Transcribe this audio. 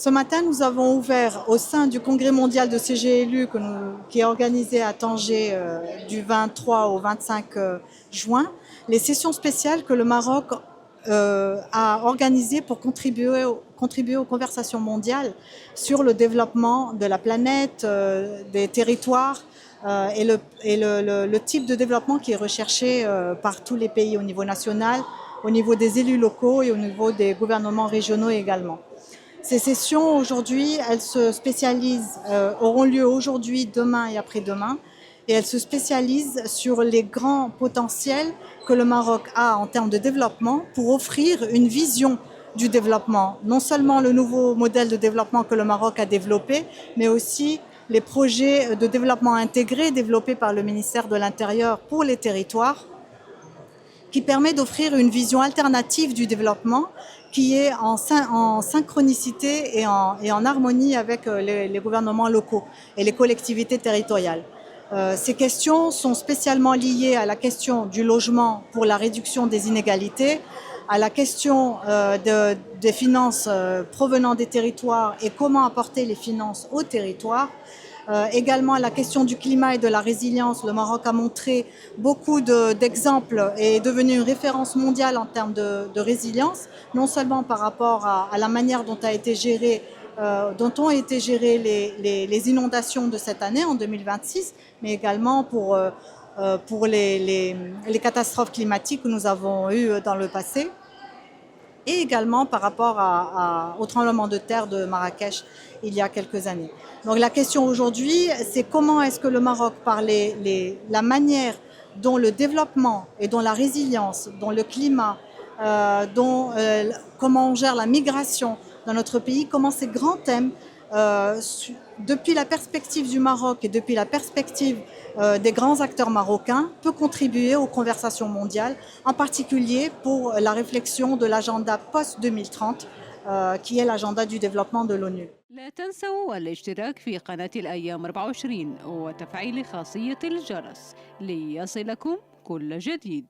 Ce matin, nous avons ouvert au sein du congrès mondial de CGLU qui est organisé à Tanger du 23 au 25 juin, les sessions spéciales que le Maroc a organisées pour contribuer aux conversations mondiales sur le développement de la planète, des territoires et le type de développement qui est recherché par tous les pays au niveau national, au niveau des élus locaux et au niveau des gouvernements régionaux également. Ces sessions, aujourd'hui, elles se spécialisent, auront lieu aujourd'hui, demain et après-demain, et elles se spécialisent sur les grands potentiels que le Maroc a en termes de développement pour offrir une vision du développement. Non seulement le nouveau modèle de développement que le Maroc a développé, mais aussi les projets de développement intégré développés par le ministère de l'Intérieur pour les territoires, qui permet d'offrir une vision alternative du développement qui est en synchronicité et en harmonie avec les gouvernements locaux et les collectivités territoriales. Ces questions sont spécialement liées à la question du logement pour la réduction des inégalités, à la question des finances provenant des territoires et comment apporter les finances aux territoires. Également à la question du climat et de la résilience. Le Maroc a montré beaucoup d'exemples et est devenu une référence mondiale en termes de résilience, non seulement par rapport à la manière dont dont ont été gérées les inondations de cette année, en 2026, mais également pour les catastrophes climatiques que nous avons eues dans le passé, et également par rapport au tremblement de terre de Marrakech il y a quelques années. Donc la question aujourd'hui, c'est comment est-ce que le Maroc, par la manière dont le développement et dont la résilience, dont le climat, comment on gère la migration dans notre pays, comment ces grands thèmes, depuis la perspective du Maroc et depuis la perspective des grands acteurs marocains, peut contribuer aux conversations mondiales, en particulier pour la réflexion de l'agenda post-2030, qui est l'agenda du développement de l'ONU. لا تنسوا الاشتراك في قناة الأيام 24 وتفعيل خاصية الجرس ليصلكم كل جديد.